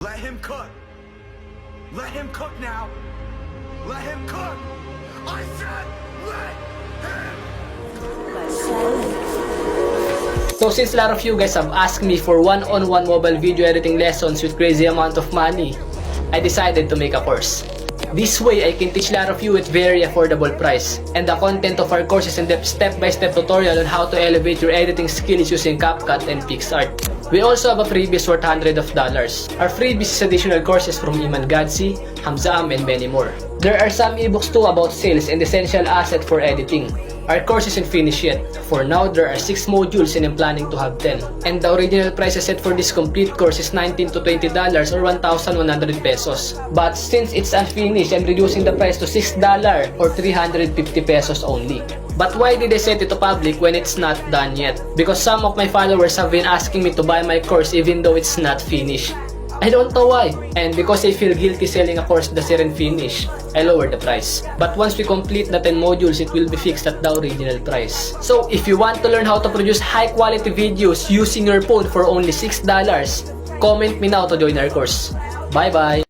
Let him cook. Let him cook now. Let him cook. I said let him. So since a lot of you guys have asked me for one-on-one mobile video editing lessons with crazy amount of money, I decided to make a course. This way, I can teach a lot of you at very affordable price. And the content of our course is in-depth step-by-step tutorial on how to elevate your editing skills using CapCut and PixArt. We also have a freebies worth $100. Our freebies is additional courses from Iman Gadzi, Hamzam, and many more. There are some ebooks too about sales and essential asset for editing. Our course isn't finished yet. For now, there are 6 modules and I'm planning to have 10. And the original price set for this complete course is $19 to $20 or 1,100 pesos. But since it's unfinished, I'm reducing the price to $6 or 350 pesos only. But why did I set it to public when it's not done yet? Because some of my followers have been asking me to buy my course even though it's not finished. I don't know why. And because I feel guilty selling a course that isn't finished, I lowered the price. But once we complete the 10 modules, it will be fixed at the original price. So if you want to learn how to produce high quality videos using your phone for only $6, comment me now to join our course. Bye bye!